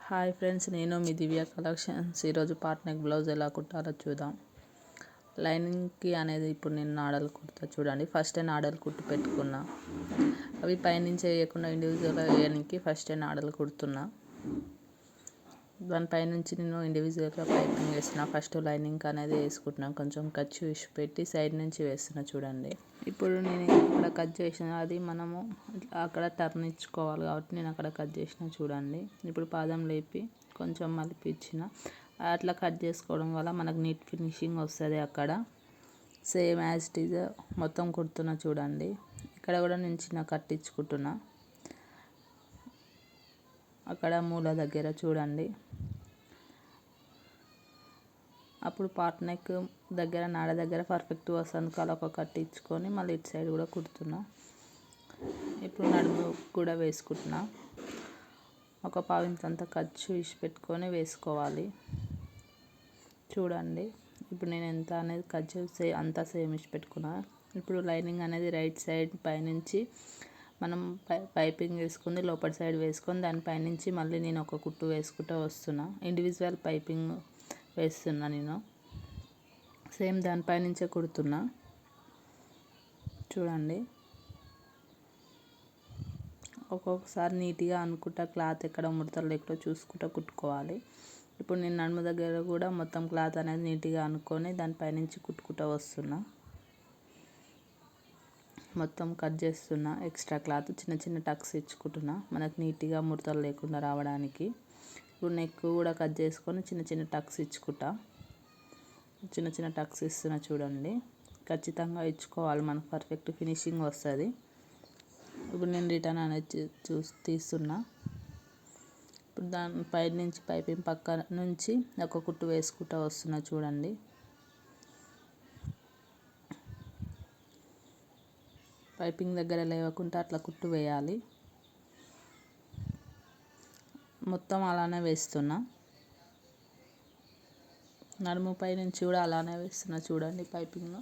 Hi friends, నేను మీ దివ్య collections. ఈరోజు part neck blouse ఎలా కుట్టాలో చూద్దాం. లైనింగ్కి అనేది ఇప్పుడు నేను నాడలు కుడతా చూడండి. ఫస్ట్ నాడలు కుట్టి పెట్టుకున్నా. అవి పైనుంచి వేయకుండా ఇండివిజువల్గా వేయడానికి ఫస్ట్ నాడలు కుడుతున్నా. దానిపైనుంచి నేను ఇండివిజువల్గా పైపింగ్ వేసిన. ఫస్ట్ లైనింగ్ అనేది వేసుకుంటున్నాను. కొంచెం ఖర్చు వేసి పెట్టి సైడ్ నుంచి వేస్తున్నా చూడండి. ఇప్పుడు నేను ఇక్కడ కట్ చేసిన అది మనము అక్కడ టర్న్ ఇచ్చుకోవాలి కాబట్టి నేను అక్కడ కట్ చేసిన చూడండి. ఇప్పుడు పాదం లేపి కొంచెం మలిపి ఇచ్చిన. అట్లా కట్ చేసుకోవడం వల్ల మనకు నీట్ ఫినిషింగ్ వస్తుంది. అక్కడ సేమ్ యాజ్ ఇట్ ఈజ్ మొత్తం కుడుతున్నా చూడండి. ఇక్కడ కూడా నేను చిన్న కట్ ఇచ్చుకుంటున్నా. అక్కడ మూల దగ్గర చూడండి. అప్పుడు పార్ట్ నెక్ దగ్గర నాడ దగ్గర పర్ఫెక్ట్ వస్తుంది. అలా ఒక కట్ ఇచ్చుకొని మళ్ళీ ఇటు సైడ్ కూడా కుడుతున్నా. ఇప్పుడు నడుము కూడా వేసుకుంటున్నా. ఒక పావింతంత ఖర్చు ఇచ్చి పెట్టుకొని వేసుకోవాలి చూడండి. ఇప్పుడు నేను ఎంత అనేది ఖర్చు అంతా సేమ్ ఇచ్చి పెట్టుకున్నా. ఇప్పుడు లైనింగ్ అనేది రైట్ సైడ్ పైనుంచి మనం పైపింగ్ వేసుకుంది లోపల సైడ్ వేసుకొని దానిపైనుంచి మళ్ళీ నేను ఒక కుట్టు వేసుకుంటూ వస్తున్నా. ఇండివిజువల్ పైపింగ్ వేస్తున్నా నేను. సేమ్ దానిపైనుంచే కుడుతున్నా చూడండి. ఒక్కొక్కసారి నీట్గా అనుకుంటా క్లాత్ ఎక్కడ ముడతలు లేకుండా చూసుకుంటూ కుట్టుకోవాలి. ఇప్పుడు నేను నడుము దగ్గర కూడా మొత్తం క్లాత్ అనేది నీట్గా అనుకొని దానిపైనుంచి కుట్టుకుంటూ వస్తున్నా. మొత్తం కట్ చేస్తున్నా. ఎక్స్ట్రా క్లాత్ చిన్న చిన్న టక్స్ ఇచ్చుకుంటున్నా మనకు నీట్గా ముడతలు లేకుండా రావడానికి. ఇప్పుడు నెక్ కూడా కట్ చేసుకొని చిన్న చిన్న టక్స్ ఇచ్చుకుంటా. చిన్న చిన్న టక్స్ ఇస్తున్నా చూడండి. ఖచ్చితంగా ఇచ్చుకోవాలి, మనకు పర్ఫెక్ట్ ఫినిషింగ్ వస్తుంది. ఇప్పుడు నేను రిటర్న్ అనేది తీస్తున్నా. ఇప్పుడు దాని నుంచి పైపింగ్ పక్క నుంచి ఒక కుట్టు వేసుకుంటూ వస్తున్నా చూడండి. పైపింగ్ దగ్గర లేవకుండా అట్లా కుట్టు వేయాలి. మొత్తం అలానే వేస్తున్నా. నడుము పై నుంచి కూడా అలానే వేస్తున్నా చూడండి. పైపింగ్లో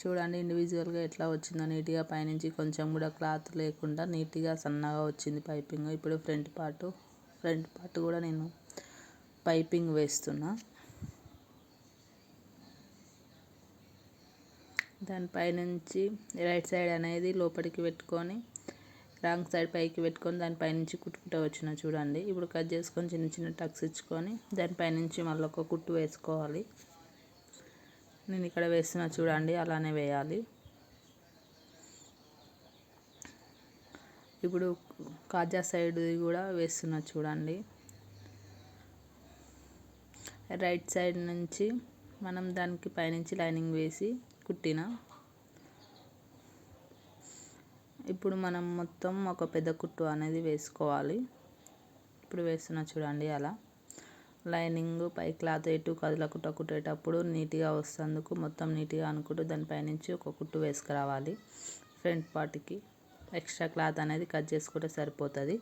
చూడండి ఇండివిజువల్గా ఎట్లా వచ్చిందో నీట్గా పైనుంచి కొంచెం కూడా క్లాత్ లేకుండా నీట్గా సన్నగా వచ్చింది పైపింగ్. ఇప్పుడు ఫ్రంట్ పార్ట్ కూడా నేను పైపింగ్ వేస్తున్నా. దానిపైనుంచి రైట్ సైడ్ అనేది లోపలికి పెట్టుకొని రాంగ్ సైడ్ పైకి పెట్టుకొని దానిపైనుంచి కుట్టుకుంటూ వచ్చిన చూడండి. ఇప్పుడు కట్ చేసుకొని చిన్న చిన్న టక్స్ ఇచ్చుకొని దానిపైనుంచి మళ్ళీ ఒక కుట్టు వేసుకోవాలి. నేను ఇక్కడ వేస్తున్నా చూడండి, అలానే వేయాలి. ఇప్పుడు కాజా సైడ్ కూడా వేస్తున్నా చూడండి. రైట్ సైడ్ నుంచి మనం దానికి పైనుంచి లైనింగ్ వేసి కుట్టిన. ఇప్పుడు మనం మొత్తం ఒక పెద్ద కుట్టు అనేది వేసుకోవాలి. ఇప్పుడు వేస్తున్నా చూడండి. అలా లైనింగ్ పై క్లాత్ ఎటు కదలకుండా కుట్టేటప్పుడు నీట్గా వస్తేందుకు మొత్తం నీట్గా అనుకుంటూ దానిపైనుంచి ఒక కుట్టు వేసుకురావాలి. ఫ్రంట్ పార్ట్కి ఎక్స్ట్రా క్లాత్ అనేది కట్ చేసుకుంటే సరిపోతుంది.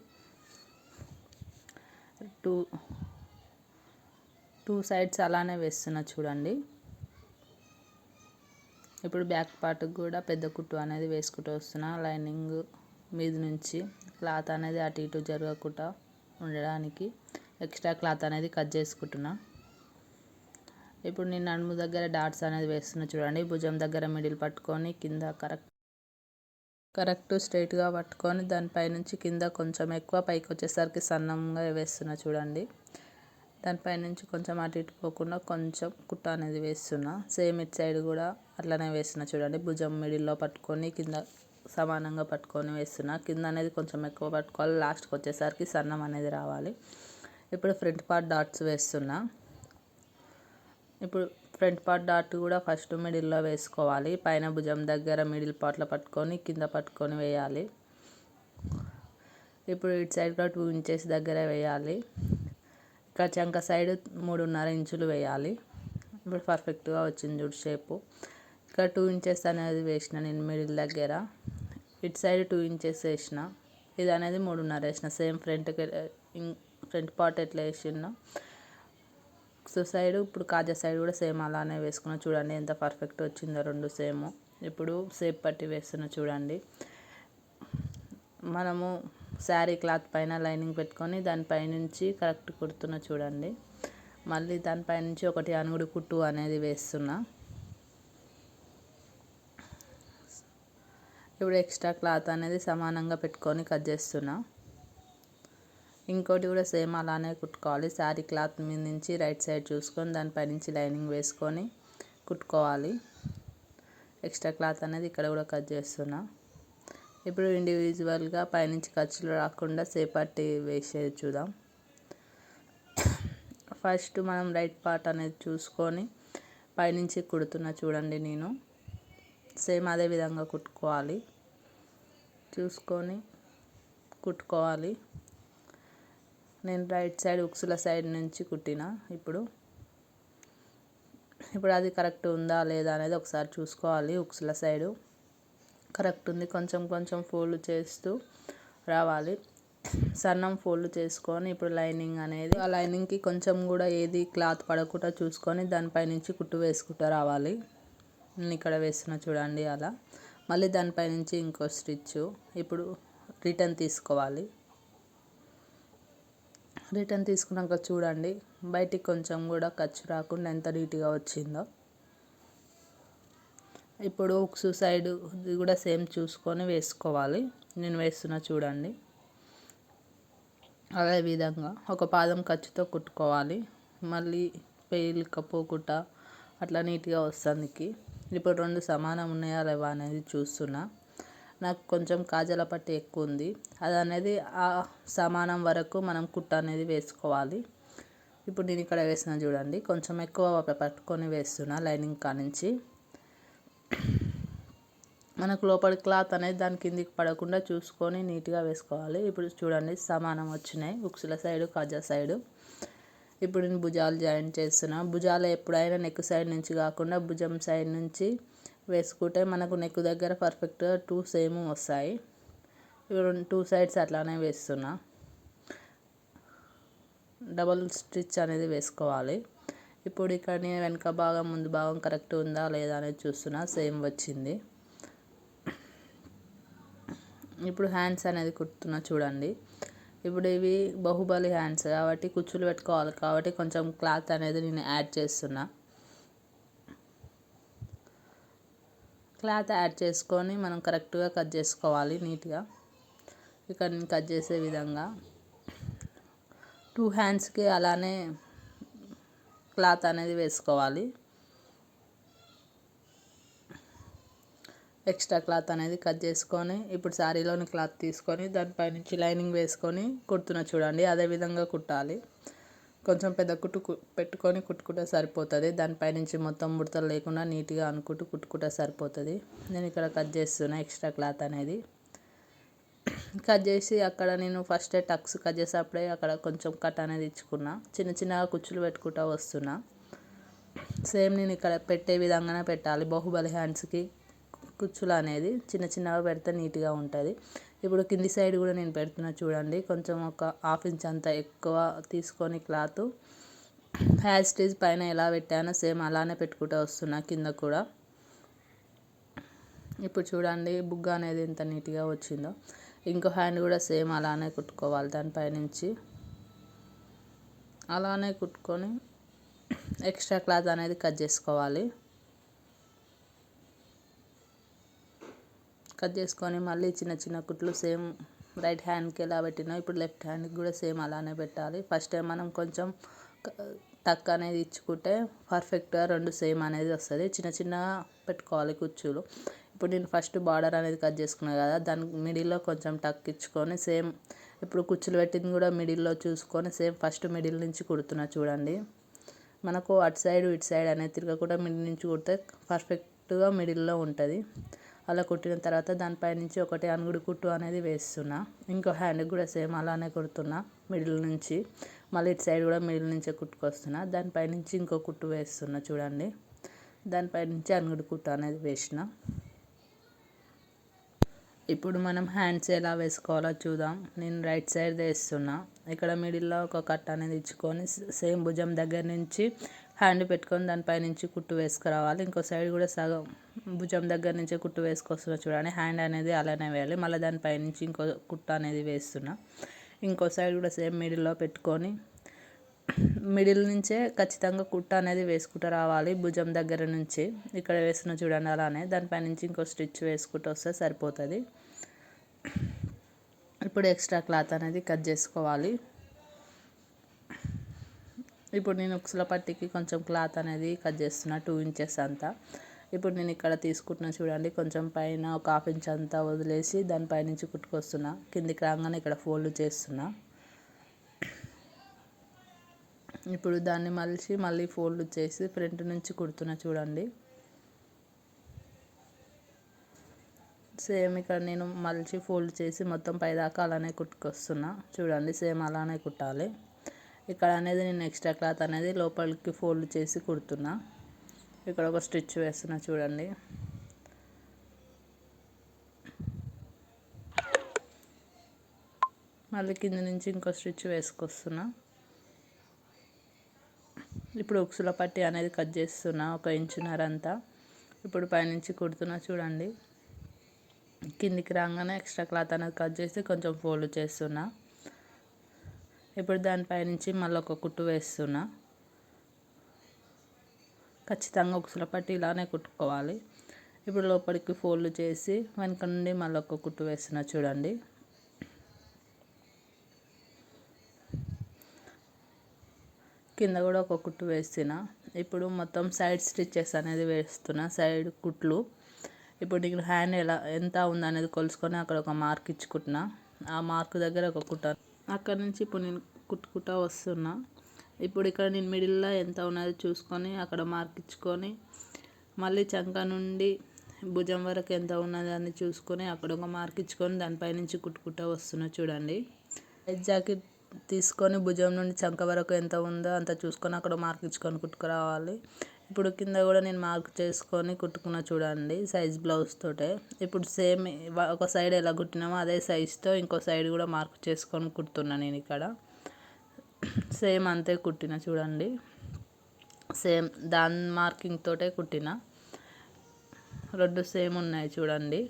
టూ సైడ్స్ అలానే వేస్తున్నా చూడండి. ఇప్పుడు బ్యాక్ పార్ట్కి కూడా పెద్ద కుట్టు అనేది వేసుకుంటూ వస్తున్నా. లైనింగ్ మీద నుంచి క్లాత్ అనేది అటు ఇటు జరగకుండా ఉండడానికి ఎక్స్ట్రా క్లాత్ అనేది కట్ చేసుకుంటున్నా. ఇప్పుడు నేను నడుము దగ్గర డాట్స్ అనేది వేస్తున్నా చూడండి. భుజం దగ్గర మిడిల్ పట్టుకొని కింద కరెక్ట్ స్ట్రైట్గా పట్టుకొని దానిపైనుంచి కింద కొంచెం ఎక్కువ పైకి వచ్చేసరికి సన్నంగా వేస్తున్నా చూడండి. దానిపైనుంచి కొంచెం అటు ఇటు పోకుండా కొంచెం కుట్ట అనేది వేస్తున్నా. సేమ్ ఇటు సైడ్ కూడా అట్లనే వేస్తున్నా చూడండి. భుజం మిడిల్లో పట్టుకొని కింద సమానంగా పట్టుకొని వేస్తున్నా. కింద అనేది కొంచెం ఎక్కువ పట్టుకోవాలి, లాస్ట్కి వచ్చేసరికి సన్నం అనేది రావాలి. ఇప్పుడు ఫ్రంట్ పార్ట్ డాట్స్ వేస్తున్నా. ఇప్పుడు ఫ్రంట్ పార్ట్ డాట్ కూడా ఫస్ట్ మిడిల్లో వేసుకోవాలి. పైన భుజం దగ్గర మిడిల్ పార్ట్లో పట్టుకొని కింద పట్టుకొని వేయాలి. ఇప్పుడు ఇటు సైడ్ కూడా 2 ఇంచెస్ దగ్గర వేయాలి. ఇక్కడ చంక సైడ్ 3.5 ఇంచులు వేయాలి. ఇప్పుడు పర్ఫెక్ట్గా వచ్చింది చూడు షేపు. ఇక్కడ 2 ఇంచెస్ అనేది వేసిన నేను మిడిల్ దగ్గర. ఇటు సైడ్ 2 ఇంచెస్ వేసిన. ఇది అనేది 3.5 వేసిన. సేమ్ ఫ్రంట్ పార్ట్ ఎట్లా వేసినా సో సైడ్ ఇప్పుడు కాజా సైడ్ కూడా సేమ్ అలానే వేసుకున్నా చూడండి. ఎంత పర్ఫెక్ట్ వచ్చిందో రెండు సేమ్. ఇప్పుడు సేప్ పట్టి వేస్తున్నా చూడండి. మనము శారీ క్లాత్ పైన లైనింగ్ పెట్టుకొని దానిపై నుంచి కరెక్ట్ కుడుతున్నా చూడండి. మళ్ళీ దానిపై నుంచి ఒకటి అనుగుడు కుట్టు అనేది వేస్తున్నా. ఇప్పుడు ఎక్స్ట్రా క్లాత్ అనేది సమానంగా పెట్టుకొని కట్ చేస్తున్నా. ఇంకోటి కూడా సేమ్ అలానే కుట్టుకోవాలి. శారీ క్లాత్ మీద నుంచి రైట్ సైడ్ చూసుకొని దానిపై నుంచి లైనింగ్ వేసుకొని కుట్టుకోవాలి. ఎక్స్ట్రా క్లాత్ అనేది ఇక్కడ కూడా కట్ చేస్తున్నా. ఇప్పుడు ఇండివిజువల్గా పైనుంచి ఖర్చులు రాకుండా సేపట్టి వేసేది చూద్దాం. ఫస్ట్ మనం రైట్ పార్ట్ అనేది చూసుకొని పైనుంచి కుడుతున్నా చూడండి. నేను సేమ్ అదే విధంగా కుట్టుకోవాలి, చూసుకొని కుట్టుకోవాలి. నేను రైట్ సైడ్ ఉక్సుల సైడ్ నుంచి కుట్టిన. ఇప్పుడు అది కరెక్ట్ ఉందా లేదా అనేది ఒకసారి చూసుకోవాలి. ఉక్సుల సైడు కరెక్ట్ ఉంది. కొంచెం కొంచెం ఫోల్డ్ చేస్తూ రావాలి. సన్నం ఫోల్డ్ చేసుకొని ఇప్పుడు లైనింగ్ అనేది ఆ లైనింగ్కి కొంచెం కూడా ఏది క్లాత్ పడకుండా చూసుకొని దానిపై నుంచి కుట్టు వేసుకుంటూ రావాలి. నేను ఇక్కడ వేస్తున్నా చూడండి అలా. మళ్ళీ దానిపై నుంచి ఇంకో స్టిచ్ ఇప్పుడు రిటర్న్ తీసుకోవాలి. రిటర్న్ తీసుకున్నాక చూడండి బయటికి కొంచెం కూడా ఖర్చు రాకుండా ఎంత నీట్గా వచ్చిందో. ఇప్పుడు ఉక్సు సైడ్ ఇది కూడా సేమ్ చూసుకొని వేసుకోవాలి. నేను వేస్తున్నా చూడండి. అదే విధంగా ఒక పాదం ఖర్చుతో కుట్టుకోవాలి. మళ్ళీ పేలు కపోకుండా అట్లా నీట్గా వస్తుంది. ఇప్పుడు రెండు సమానం ఉన్నాయా లేవా అనేది చూస్తున్నా. నాకు కొంచెం కాజల పట్టి ఎక్కువ ఉంది. అది అనేది ఆ సమానం వరకు మనం కుట్ట అనేది వేసుకోవాలి. ఇప్పుడు నేను ఇక్కడ వేసిన చూడండి. కొంచెం ఎక్కువ పట్టుకొని వేస్తున్నా లైనింగ్ కానించి. మనకు లోపలి క్లాత్ అనేది దాని కిందికి పడకుండా చూసుకొని నీట్గా వేసుకోవాలి. ఇప్పుడు చూడండి సమానం వచ్చినాయి ఉక్సుల సైడు కాజా సైడు. ఇప్పుడు నేను భుజాలు జాయింట్ చేస్తున్నా. భుజాలు ఎప్పుడైనా నెక్ సైడ్ నుంచి కాకుండా భుజం సైడ్ నుంచి వేసుకుంటే మనకు నెక్ దగ్గర పర్ఫెక్ట్గా 2 సేమ్ వస్తాయి. ఇప్పుడు 2 సైడ్స్ అట్లానే వేస్తున్నా. డబల్ స్టిచ్ అనేది వేసుకోవాలి. ఇప్పుడు ఇక్కడ నేను వెనక భాగం ముందు భాగం కరెక్ట్ ఉందా లేదా అనేది చూస్తున్నా. సేమ్ వచ్చింది. ఇప్పుడు హ్యాండ్స్ అనేది కుడుతున్నా చూడండి. ఇప్పుడు ఇవి బాహుబలి హ్యాండ్స్ కాబట్టి కుచ్చులు పెట్టుకోవాలి కాబట్టి కొంచెం క్లాత్ అనేది నేను యాడ్ చేస్తున్నా. క్లాత్ యాడ్ చేసుకొని మనం కరెక్ట్గా కట్ చేసుకోవాలి నీట్గా. ఇక్కడ నేను కట్ చేసే విధంగా 2 హ్యాండ్స్కి అలానే క్లాత్ అనేది వేసుకోవాలి. ఎక్స్ట్రా క్లాత్ అనేది కట్ చేసుకొని ఇప్పుడు శారీలోని క్లాత్ తీసుకొని దానిపై నుంచి లైనింగ్ వేసుకొని కుడుతున్నా చూడండి. అదే విధంగా కుట్టాలి. కొంచెం పెద్ద కుట్టు పెట్టుకొని కుట్టుకుంటే సరిపోతుంది. దానిపై నుంచి మొత్తం ముడతలు లేకుండా నీట్గా అనుకుంటూ కుట్టుకుంటే సరిపోతుంది. నేను ఇక్కడ కట్ చేస్తున్నా ఎక్స్ట్రా క్లాత్ అనేది. కట్ చేసి అక్కడ నేను ఫస్ట్ టక్స్ కట్ చేసేటప్పుడే అక్కడ కొంచెం కట్ అనేది ఇచ్చుకున్నా. చిన్న చిన్నగా కుచ్చులు పెట్టుకుంటూ వస్తున్నా. సేమ్ నేను ఇక్కడ పెట్టే విధంగానే పెట్టాలి. బాహుబలి హ్యాండ్స్కి కుచ్చులు అనేది చిన్న చిన్నగా పెడితే నీట్గా ఉంటుంది. ఇప్పుడు కింది సైడ్ కూడా నేను పెడుతున్నా చూడండి. కొంచెం ఒక 1/2 ఇంచ్ అంత ఎక్కువ తీసుకొని క్లాత్ హ్యాష్ స్టిచ్ పైన ఎలా పెట్టానో సేమ్ అలానే పెట్టుకుంటూ వస్తున్నా కింద కూడా. ఇప్పుడు చూడండి బుగ్గ అనేది ఎంత నీట్గా వచ్చిందో. ఇంకో హ్యాండ్ కూడా సేమ్ అలానే కుట్టుకోవాలి. దానిపై నుంచి అలానే కుట్టుకొని ఎక్స్ట్రా క్లాత్ అనేది కట్ చేసుకోవాలి. కట్ చేసుకొని మళ్ళీ చిన్న చిన్న కుట్లు సేమ్ రైట్ హ్యాండ్కి ఎలా పెట్టినా ఇప్పుడు లెఫ్ట్ హ్యాండ్కి కూడా సేమ్ అలానే పెట్టాలి. ఫస్ట్ టైం మనం కొంచెం టక్ అనేది ఇచ్చుకుంటే పర్ఫెక్ట్గా 2 సేమ్ అనేది వస్తుంది. చిన్న చిన్నగా పెట్టుకోవాలి కుచ్చులు. ఇప్పుడు నేను ఫస్ట్ బార్డర్ అనేది కట్ చేసుకున్నాను కదా, దాని మిడిల్లో కొంచెం టక్ ఇచ్చుకొని సేమ్ ఇప్పుడు కుచ్చులు పెట్టింది కూడా మిడిల్లో చూసుకొని సేమ్ ఫస్ట్ మిడిల్ నుంచి కుడుతున్నా చూడండి. మనకు అటు సైడ్ ఇటు సైడ్ అనేది తిరగకుండా మిడిల్ నుంచి కుడితే పర్ఫెక్ట్గా మిడిల్లో ఉంటుంది. అలా కుట్టిన తర్వాత దానిపై నుంచి ఒకటి అనుగుడు కుట్టు అనేది వేస్తున్నా. ఇంకో హ్యాండ్కి కూడా సేమ్ అలానే కుడుతున్నా మిడిల్ నుంచి. మళ్ళీ ఇటు సైడ్ కూడా మిడిల్ నుంచే కుట్టుకొస్తున్నా. దానిపై నుంచి ఇంకో కుట్టు వేస్తున్నా చూడండి. దానిపై నుంచి అనుగుడు కుట్టు అనేది వేసిన. ఇప్పుడు మనం హ్యాండ్స్ ఎలా వేసుకోవాలో చూద్దాం. నేను రైట్ సైడ్ వేస్తున్నా. ఇక్కడ మిడిల్లో ఒక కట్ అనేది ఇచ్చుకొని సేమ్ భుజం దగ్గర నుంచి హ్యాండ్ పెట్టుకొని దానిపై నుంచి కుట్టు వేసుకురావాలి. ఇంకో సైడ్ కూడా సగం భుజం దగ్గర నుంచే కుట్టు వేసుకొస్తున్నా చూడండి. హ్యాండ్ అనేది అలానే వేయాలి. మళ్ళీ దానిపై నుంచి ఇంకో కుట్టు అనేది వేస్తున్నా. ఇంకో సైడ్ కూడా సేమ్ మిడిల్లో పెట్టుకొని మిడిల్ నుంచే ఖచ్చితంగా కుట్టు అనేది వేసుకుంటూ రావాలి. భుజం దగ్గర నుంచి ఇక్కడ వేస్తున్నా చూడండి. అలానే దానిపై నుంచి ఇంకో స్టిచ్ వేసుకుంటూ వస్తే సరిపోతుంది. ఇప్పుడు ఎక్స్ట్రా క్లాత్ అనేది కట్ చేసుకోవాలి. ఇప్పుడు నేను ఉక్సుల పట్టికి కొంచెం క్లాత్ అనేది కట్ చేస్తున్నా 2 ఇంచెస్ అంతా. ఇప్పుడు నేను ఇక్కడ తీసుకుంటున్నా చూడండి. కొంచెం పైన ఒక 1/2 ఇంచ్ అంతా వదిలేసి దానిపై నుంచి కుట్టుకొస్తున్నా. కిందికి రాగానే ఇక్కడ ఫోల్డ్ చేస్తున్నా. ఇప్పుడు దాన్ని మళ్ళీ ఫోల్డ్ చేసి ఫ్రంట్ నుంచి కుడుతున్నా చూడండి. సేమ్ ఇక్కడ నేను మలిచి ఫోల్డ్ చేసి మొత్తం పైదాకా అలానే కుట్టుకొస్తున్నా చూడండి. సేమ్ అలానే కుట్టాలి. ఇక్కడ అనేది నేను ఎక్స్ట్రా క్లాత్ అనేది లోపలికి ఫోల్డ్ చేసి కుడుతున్నా. ఇక్కడ ఒక స్టిచ్ వేస్తున్నా చూడండి. మళ్ళీ కింద నుంచి ఇంకో స్టిచ్ వేసుకొస్తున్నా. ఇప్పుడు ఉక్సుల పట్టి అనేది కట్ చేస్తున్నా 1 ఇంచున్నర అంతా. ఇప్పుడు పైనుంచి కుడుతున్నా చూడండి. కిందికి రాగానే ఎక్స్ట్రా క్లాత్ అనేది కట్ చేసి కొంచెం ఫోల్డ్ చేస్తున్నా. ఇప్పుడు దానిపై నుంచి మళ్ళీ ఒక కుట్టు వేస్తున్నా. ఖచ్చితంగా ఉక్సుల పట్టి ఇలానే కుట్టుకోవాలి. ఇప్పుడు లోపలికి ఫోల్డ్ చేసి వెనక నుండి మళ్ళీ ఒక కుట్టు వేస్తున్నా చూడండి. కింద కూడా ఒక కుట్టు వేస్తున్నా. ఇప్పుడు మొత్తం సైడ్ స్టిచెస్ అనేది వేస్తున్నా, సైడ్ కుట్లు. ఇప్పుడు నేను హ్యాండ్ ఎంత ఉందనేది కొలుసుకొని అక్కడ ఒక మార్క్ ఇచ్చుకుంటున్నా. ఆ మార్క్ దగ్గర ఒక కుట్ట, అక్కడ నుంచి ఇప్పుడు నేను కుట్టుకుంటా వస్తున్నా. ఇప్పుడు ఇక్కడ నేను మిడిల్లో ఎంత ఉన్నది చూసుకొని అక్కడ మార్క్ ఇచ్చుకొని మళ్ళీ చంక నుండి భుజం వరకు ఎంత ఉన్నది అని చూసుకొని అక్కడ ఒక మార్క్ ఇచ్చుకొని దానిపై నుంచి కుట్టుకుంటా వస్తున్నా చూడండి. జాకెట్ తీసుకొని భుజం నుండి చంక వరకు ఎంత ఉందో అంత చూసుకొని అక్కడ మార్క్ ఇచ్చుకొని కుట్టుకురావాలి. ఇప్పుడు కింద కూడా నేను మార్క్ చేసుకొని కుట్టుకున్నా చూడండి సైజ్ బ్లౌజ్ తోటే. ఇప్పుడు సేమ్ ఒక సైడ్ ఎలా కుట్టినామో అదే సైజ్తో ఇంకో సైడ్ కూడా మార్క్ చేసుకొని కుడుతున్నా నేను ఇక్కడ. సేమ్ అంతే కుట్టిన చూడండి. సేమ్ దాని మార్కింగ్ తోటే కుట్టిన. 2 సేమ్ ఉన్నాయి చూడండి.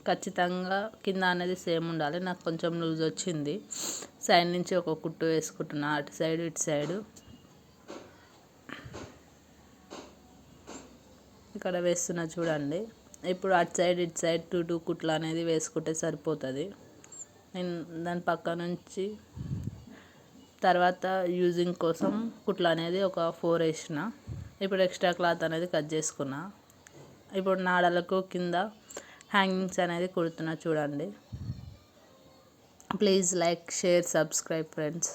ఖచ్చితంగా కింద అనేది సేమ్ ఉండాలి. నాకు కొంచెం లూజ్ వచ్చింది. సైడ్ నుంచి ఒక కుట్టు వేసుకుంటున్నా, అటు సైడ్ ఇటు సైడు. ఇక్కడ వేస్తున్నా చూడండి. ఇప్పుడు అటు సైడ్ ఇటు సైడ్ 2 కుట్లు అనేది వేసుకుంటే సరిపోతుంది. నేను దాని పక్క నుంచి తర్వాత యూజింగ్ కోసం కుట్లు అనేది ఒక 4 వేసిన. ఇప్పుడు ఎక్స్ట్రా క్లాత్ అనేది కట్ చేసుకున్నా. ఇప్పుడు నాడలకు కింద హ్యాంగింగ్స్ అనేది కుడుతున్నా చూడండి. Please like, share, subscribe friends.